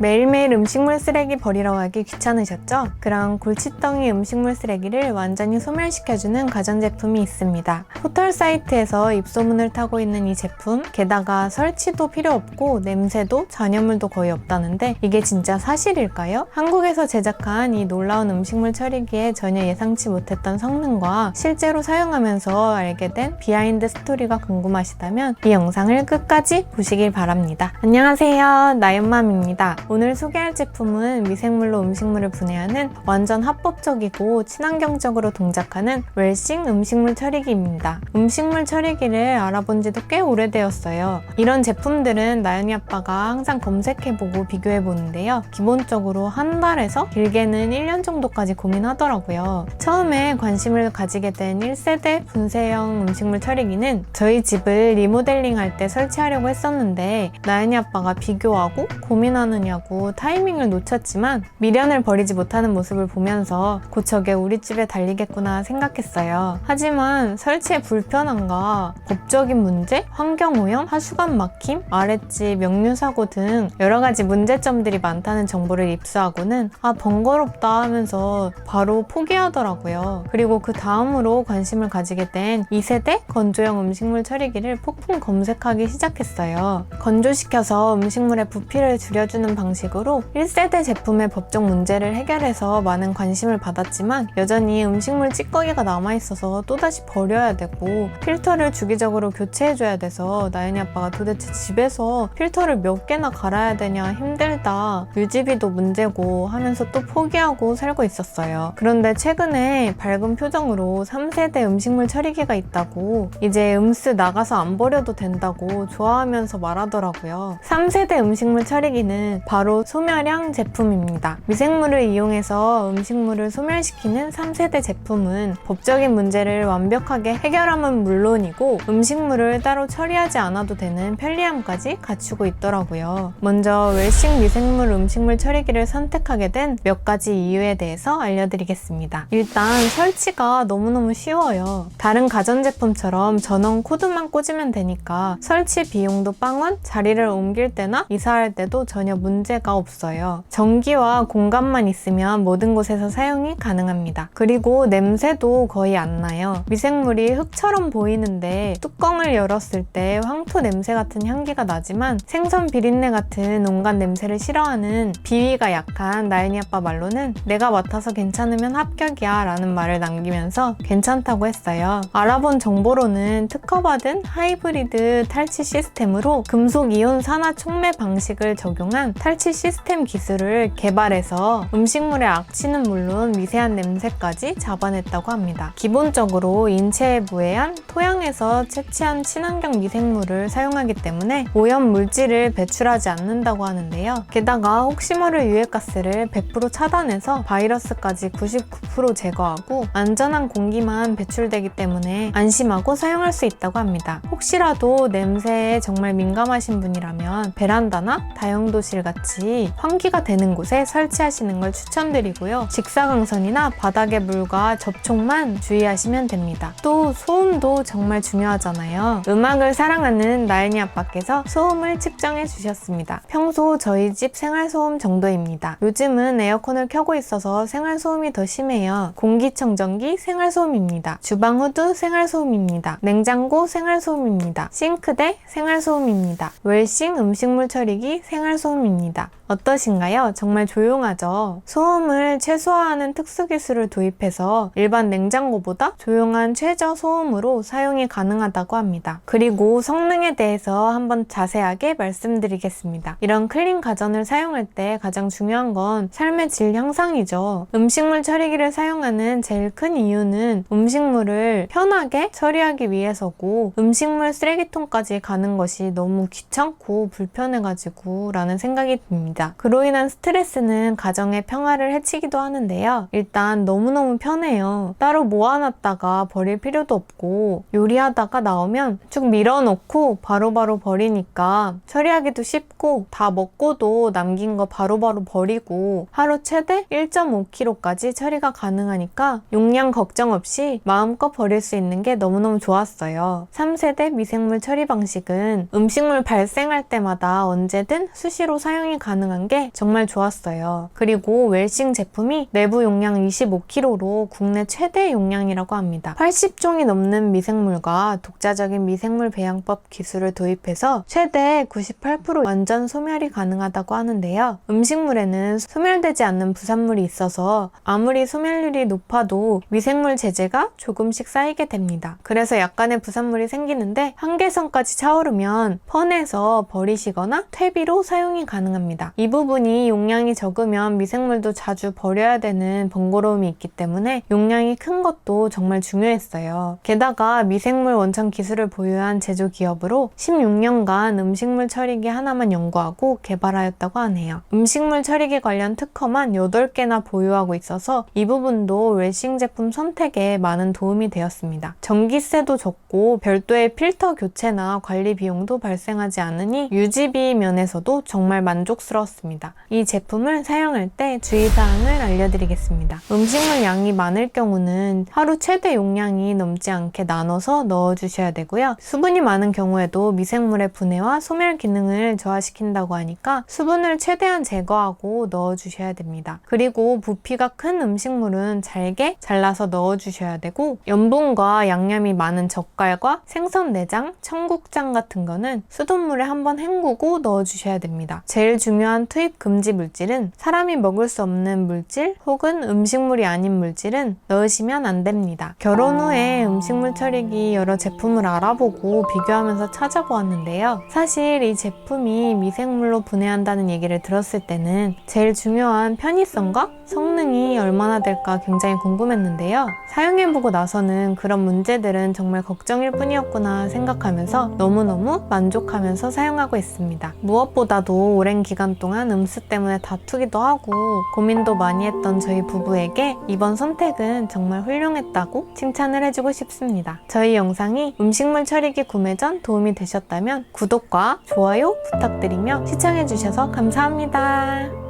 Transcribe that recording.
매일매일 음식물 쓰레기 버리러 가기 귀찮으셨죠? 그럼 골칫덩이 음식물 쓰레기를 완전히 소멸시켜주는 가전제품이 있습니다. 포털 사이트에서 입소문을 타고 있는 이 제품, 게다가 설치도 필요 없고 냄새도 잔여물도 거의 없다는데 이게 진짜 사실일까요? 한국에서 제작한 이 놀라운 음식물 처리기에 전혀 예상치 못했던 성능과 실제로 사용하면서 알게 된 비하인드 스토리가 궁금하시다면 이 영상을 끝까지 보시길 바랍니다. 안녕하세요, 나연맘입니다. 오늘 소개할 제품은 미생물로 음식물을 분해하는 완전 합법적이고 친환경적으로 동작하는 웰싱 음식물 처리기입니다. 음식물 처리기를 알아본 지도 꽤 오래되었어요. 이런 제품들은 나연이 아빠가 항상 검색해보고 비교해보는데요. 기본적으로 한 달에서 길게는 1년 정도까지 고민하더라고요. 처음에 관심을 가지게 된 1세대 분쇄형 음식물 처리기는 저희 집을 리모델링할 때 설치하려고 했었는데 나연이 아빠가 비교하고 고민하느냐고 타이밍을 놓쳤지만 미련을 버리지 못하는 모습을 보면서 곧 저게 우리 집에 달리겠구나 생각했어요. 하지만 설치의 불편함과 법적인 문제, 환경오염, 하수관 막힘, 아랫집 역류사고 등 여러가지 문제점들이 많다는 정보를 입수하고는 번거롭다 하면서 바로 포기하더라고요. 그리고 그 다음으로 관심을 가지게 된 2세대 건조형 음식물 처리기를 폭풍 검색하기 시작했어요. 건조시켜서 음식물의 부피를 줄여주는 방식으로 1세대 제품의 법적 문제를 해결해서 많은 관심을 받았지만 여전히 음식물 찌꺼기가 남아있어서 또다시 버려야 되고 필터를 주기적으로 교체해줘야 돼서 나연이 아빠가 도대체 집에서 필터를 몇 개나 갈아야 되냐 힘들다, 유지비도 문제고 하면서 또 포기하고 살고 있었어요. 그런데 최근에 밝은 표정으로 3세대 음식물 처리기가 있다고 이제 음스 나가서 안 버려도 된다고 좋아하면서 말하더라고요. 3세대 음식물 처리기는 바로 소멸형 제품입니다. 미생물을 이용해서 음식물을 소멸시키는 3세대 제품은 법적인 문제를 완벽하게 해결함은 물론이고 음식물을 따로 처리하지 않아도 되는 편리함까지 갖추고 있더라고요. 먼저 웰싱 미생물 음식물 처리기를 선택하게 된 몇 가지 이유에 대해서 알려드리겠습니다. 일단 설치가 너무너무 쉬워요. 다른 가전제품처럼 전원 코드만 꽂으면 되니까 설치 비용도 빵원, 자리를 옮길 때나 이사할 때도 전혀 문제가 없어요. 전기와 공간만 있으면 모든 곳에서 사용이 가능합니다. 그리고 냄새도 거의 안 나요. 미생물이 흙처럼 보이는데 뚜껑을 열었을 때 황토 냄새 같은 향기가 나지만 생선 비린내 같은 온갖 냄새를 싫어하는 비위가 약한 나연이 아빠 말로는 내가 맡아서 괜찮으면 합격이야 라는 말을 남기면서 괜찮다고 했어요. 알아본 정보로는 특허받은 하이브리드 탈취 시스템으로 금속 이온 산화 촉매 방식을 적용한 탈취 시스템 기술을 개발해서 음식물의 악취는 물론 미세한 냄새까지 잡아냈다고 합니다. 기본적으로 인체에 무해한 토양에서 채취한 친환경 미생물을 사용하기 때문에 오염 물질을 배출하지 않는다고 하는데요. 게다가 혹시 모를 유해가스를 100% 차단해서 바이러스까지 99% 제거하고 안전한 공기만 배출되기 때문에 안심하고 사용할 수 있다고 합니다. 혹시라도 냄새에 정말 민감하신 분이라면 베란다나 다용도실 같이 환기가 되는 곳에 설치하시는 걸 추천드리고요. 직사광선이나 바닥의 물과 접촉만 주의하시면 됩니다. 또 소음도 정말 중요하잖아요. 음악을 사랑하는 나연이 아빠께서 소음을 측정해 주셨습니다. 평소 저희 집 생활소음 정도입니다. 요즘은 에어컨을 켜고 있어서 생활소음이 더 심해요. 공기청정기 생활소음입니다. 주방 후드 생활소음입니다. 냉장고 생활소음입니다. 싱크대 생활소음입니다. 웰싱 음식물 처리기 생활소음입니다. 어떠신가요? 정말 조용하죠? 소음을 최소화하는 특수기술을 도입해서 일반 냉장고보다 조용한 최저 소음으로 사용이 가능하다고 합니다. 그리고 성능에 대해서 한번 자세하게 말씀드리겠습니다. 이런 클린 가전을 사용할 때 가장 중요한 건 삶의 질 향상이죠. 음식물 처리기를 사용하는 제일 큰 이유는 음식물을 편하게 처리하기 위해서고 음식물 쓰레기통까지 가는 것이 너무 귀찮고 불편해가지고 라는 생각이 듭니다. 그로 인한 스트레스는 가정의 평화를 해치기도 하는데요. 일단 너무너무 편해요. 따로 모아놨다가 버릴 필요도 없고 요리하다가 나오면 쭉 밀어넣고 바로바로 버리니까 처리하기도 쉽고 다 먹고도 남긴 거 바로바로 버리고 하루 최대 1.5kg까지 처리가 가능하니까 용량 걱정 없이 마음껏 버릴 수 있는 게 너무너무 좋았어요. 3세대 미생물 처리 방식은 음식물 발생할 때마다 언제든 수시로 사용이 사용이 가능한 게 정말 좋았어요. 그리고 웰싱 제품이 내부 용량 25kg로 국내 최대 용량이라고 합니다. 80종이 넘는 미생물과 독자적인 미생물 배양법 기술을 도입해서 최대 98% 완전 소멸이 가능하다고 하는데요. 음식물에는 소멸되지 않는 부산물이 있어서 아무리 소멸률이 높아도 미생물 제재가 조금씩 쌓이게 됩니다. 그래서 약간의 부산물이 생기는데 한계선까지 차오르면 펀에서 버리시거나 퇴비로 사용이 가능합니다. 이 부분이 용량이 적으면 미생물도 자주 버려야 되는 번거로움이 있기 때문에 용량이 큰 것도 정말 중요했어요. 게다가 미생물 원천 기술을 보유한 제조기업으로 16년간 음식물 처리기 하나만 연구하고 개발하였다고 하네요. 음식물 처리기 관련 특허만 8개나 보유하고 있어서 이 부분도 웰싱 제품 선택에 많은 도움이 되었습니다. 전기세도 적고 별도의 필터 교체나 관리 비용도 발생하지 않으니 유지비 면에서도 정말 만족스러웠습니다. 이 제품을 사용할 때 주의사항을 알려드리겠습니다. 음식물 양이 많을 경우는 하루 최대 용량이 넘지 않게 나눠서 넣어주셔야 되고요. 수분이 많은 경우에도 미생물의 분해와 소멸 기능을 저하시킨다고 하니까 수분을 최대한 제거하고 넣어주셔야 됩니다. 그리고 부피가 큰 음식물은 잘게 잘라서 넣어주셔야 되고 염분과 양념이 많은 젓갈과 생선 내장, 청국장 같은 거는 수돗물에 한번 헹구고 넣어주셔야 됩니다. 제일 중요한 투입 금지 물질은 사람이 먹을 수 없는 물질 혹은 음식물이 아닌 물질은 넣으시면 안 됩니다. 결혼 후에 음식물 처리기 여러 제품을 알아보고 비교하면서 찾아보았는데요. 사실 이 제품이 미생물로 분해한다는 얘기를 들었을 때는 제일 중요한 편의성과 성능이 얼마나 될까 굉장히 궁금했는데요. 사용해보고 나서는 그런 문제들은 정말 걱정일 뿐이었구나 생각하면서 너무너무 만족하면서 사용하고 있습니다. 무엇보다도 오랜 기간 동안 음수 때문에 다투기도 하고 고민도 많이 했던 저희 부부에게 이번 선택은 정말 훌륭했다고 칭찬을 해주고 싶습니다. 저희 영상이 음식물 처리기 구매 전 도움이 되셨다면 구독과 좋아요 부탁드리며 시청해주셔서 감사합니다.